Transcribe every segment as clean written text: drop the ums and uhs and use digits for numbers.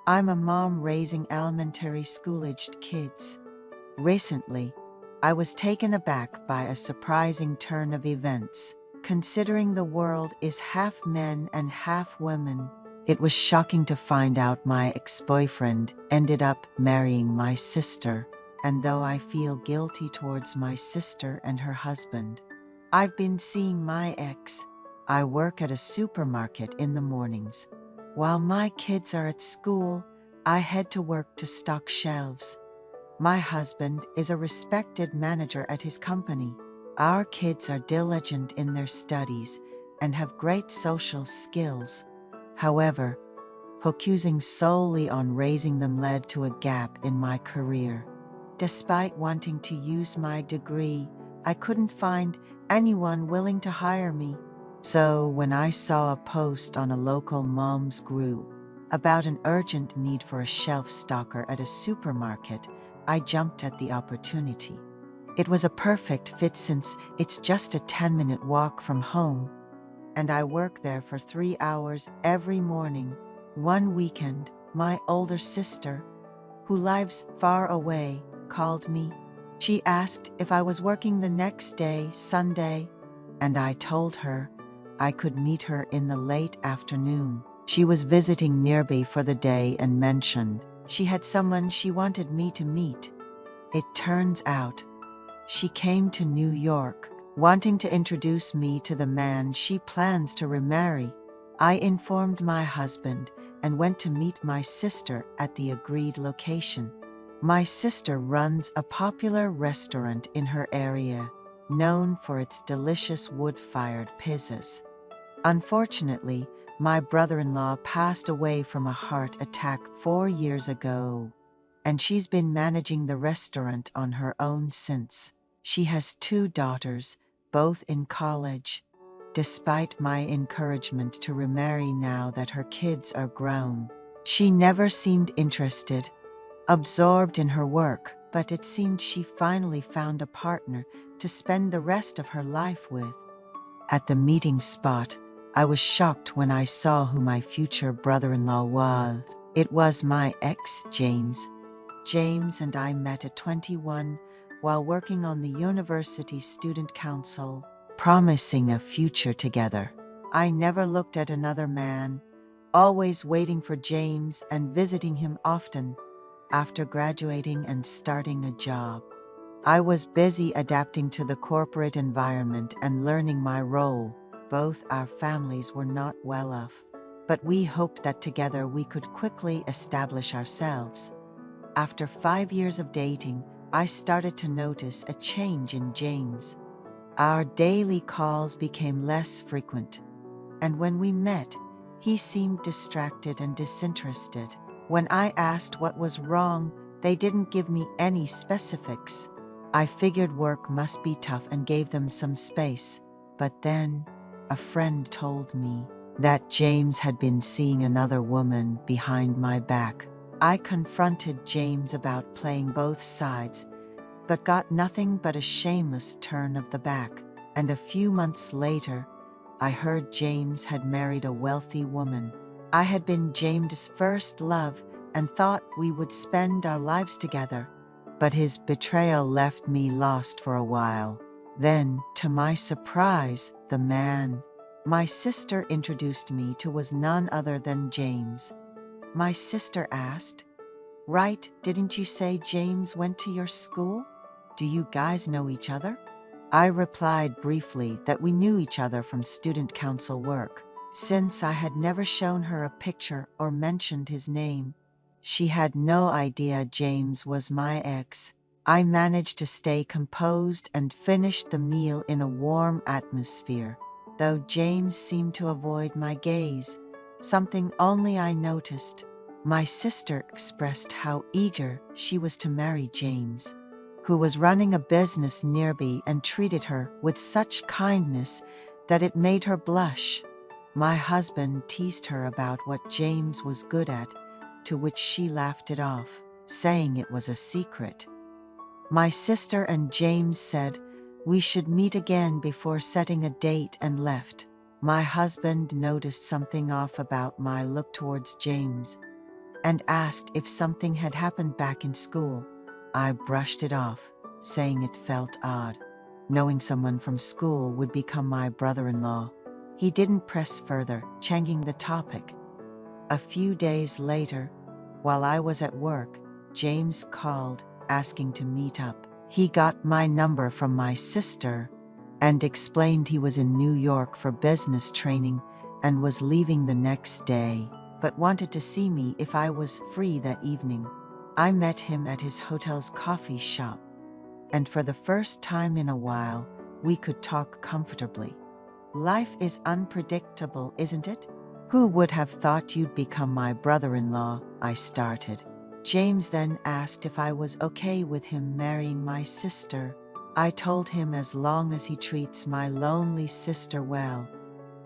I'm a mom raising elementary school-aged kids. Recently, I was taken aback by a surprising turn of events. Considering the world is half men and half women, it was shocking to find out my ex-boyfriend ended up marrying my sister, and though I feel guilty towards my sister and her husband, I've been seeing my ex. I work at a supermarket in the mornings. While my kids are at school, I head to work to stock shelves. My husband is a respected manager at his company. Our kids are diligent in their studies and have great social skills. However, focusing solely on raising them led to a gap in my career. Despite wanting to use my degree, I couldn't find anyone willing to hire me. So when I saw a post on a local moms group about an urgent need for a shelf stocker at a supermarket, I jumped at the opportunity. It was a perfect fit since it's just a 10-minute walk from home, and I work there for 3 hours every morning. One weekend, my older sister, who lives far away, called me. She asked if I was working the next day, Sunday, and I told her I could meet her in the late afternoon. She was visiting nearby for the day and mentioned she had someone she wanted me to meet. It turns out she came to New York, wanting to introduce me to the man she plans to remarry. I informed my husband and went to meet my sister at the agreed location. My sister runs a popular restaurant in her area, known for its delicious wood-fired pizzas. Unfortunately, my brother-in-law passed away from a heart attack 4 years ago, and she's been managing the restaurant on her own since. She has 2 daughters, both in college. Despite my encouragement to remarry now that her kids are grown, she never seemed interested, absorbed in her work, but it seemed she finally found a partner to spend the rest of her life with. At the meeting spot, I was shocked when I saw who my future brother-in-law was. It was my ex, James. James and I met at 21 while working on the university student council, promising a future together. I never looked at another man, always waiting for James and visiting him often after graduating and starting a job. I was busy adapting to the corporate environment and learning my role. Both our families were not well off, but we hoped that together we could quickly establish ourselves. After 5 years of dating, I started to notice a change in James. Our daily calls became less frequent, and when we met, he seemed distracted and disinterested. When I asked what was wrong, they didn't give me any specifics. I figured work must be tough and gave them some space. But then, a friend told me that James had been seeing another woman behind my back. I confronted James about playing both sides, but got nothing but a shameless turn of the back. And a few months later, I heard James had married a wealthy woman. I had been James's first love and thought we would spend our lives together. But his betrayal left me lost for a while. Then, to my surprise, the man my sister introduced me to was none other than James. My sister asked, "Right, didn't you say James went to your school? Do you guys know each other?" I replied briefly that we knew each other from student council work. Since I had never shown her a picture or mentioned his name, she had no idea James was my ex. I managed to stay composed and finished the meal in a warm atmosphere, though James seemed to avoid my gaze, something only I noticed. My sister expressed how eager she was to marry James, who was running a business nearby, and treated her with such kindness that it made her blush. My husband teased her about what James was good at, to which she laughed it off, saying it was a secret. My sister and James said we should meet again before setting a date and left. My husband noticed something off about my look towards James and asked if something had happened back in school. I brushed it off, saying it felt odd, knowing someone from school would become my brother-in-law. He didn't press further, changing the topic. A few days later, while I was at work, James called, asking to meet up. He got my number from my sister and explained he was in New York for business training and was leaving the next day, but wanted to see me if I was free that evening. I met him at his hotel's coffee shop, and for the first time in a while, we could talk comfortably. Life is unpredictable, isn't it? Who would have thought you'd become my brother-in-law? I started. James then asked if I was okay with him marrying my sister. I told him as long as he treats my lonely sister well,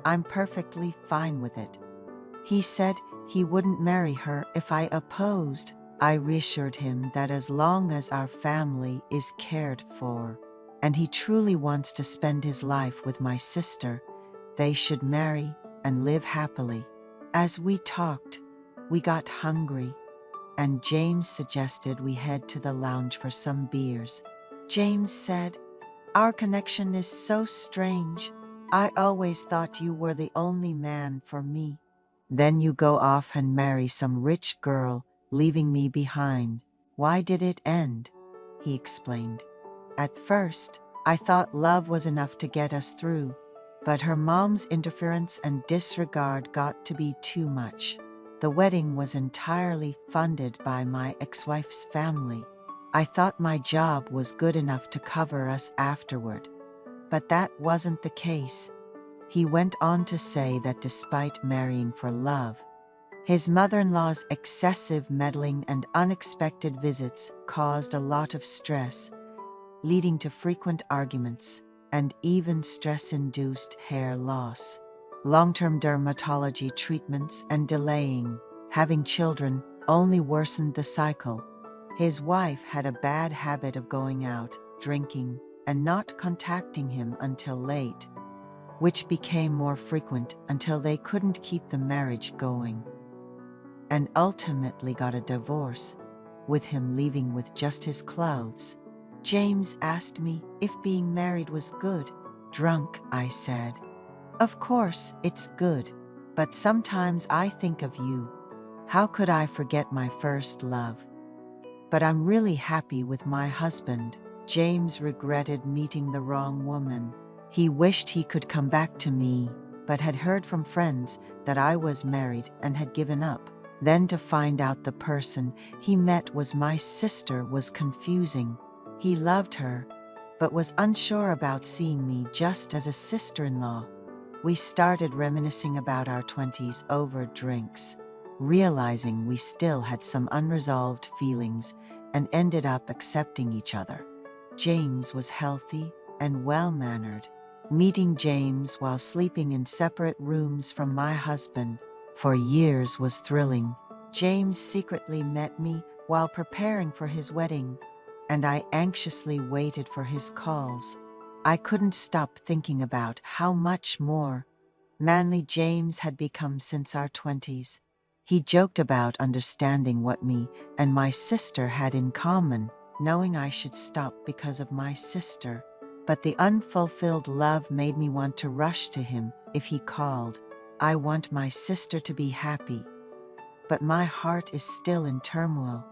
I'm perfectly fine with it. He said he wouldn't marry her if I opposed. I reassured him that as long as our family is cared for, and he truly wants to spend his life with my sister, they should marry and live happily. As we talked, we got hungry, and James suggested we head to the lounge for some beers. James said, "Our connection is so strange. I always thought you were the only man for me. Then you go off and marry some rich girl, leaving me behind. Why did it end?" He explained. At first, I thought love was enough to get us through, but her mom's interference and disregard got to be too much. The wedding was entirely funded by my ex-wife's family. I thought my job was good enough to cover us afterward, but that wasn't the case. He went on to say that despite marrying for love, his mother-in-law's excessive meddling and unexpected visits caused a lot of stress, leading to frequent arguments and even stress-induced hair loss. Long-term dermatology treatments and delaying having children only worsened the cycle. His wife had a bad habit of going out, drinking, and not contacting him until late, which became more frequent until they couldn't keep the marriage going, and ultimately got a divorce, with him leaving with just his clothes. James asked me if being married was good. Drunk, I said. Of course, it's good, but sometimes I think of you. How could I forget my first love? But I'm really happy with my husband. James regretted meeting the wrong woman. He wished he could come back to me, but had heard from friends that I was married and had given up. Then to find out the person he met was my sister was confusing. He loved her, but was unsure about seeing me just as a sister-in-law. We started reminiscing about our 20s over drinks, realizing we still had some unresolved feelings and ended up accepting each other. James was healthy and well-mannered. Meeting James while sleeping in separate rooms from my husband for years was thrilling. James secretly met me while preparing for his wedding, and I anxiously waited for his calls. I couldn't stop thinking about how much more manly James had become since our 20s. He joked about understanding what me and my sister had in common, knowing I should stop because of my sister. But the unfulfilled love made me want to rush to him if he called. I want my sister to be happy, but my heart is still in turmoil.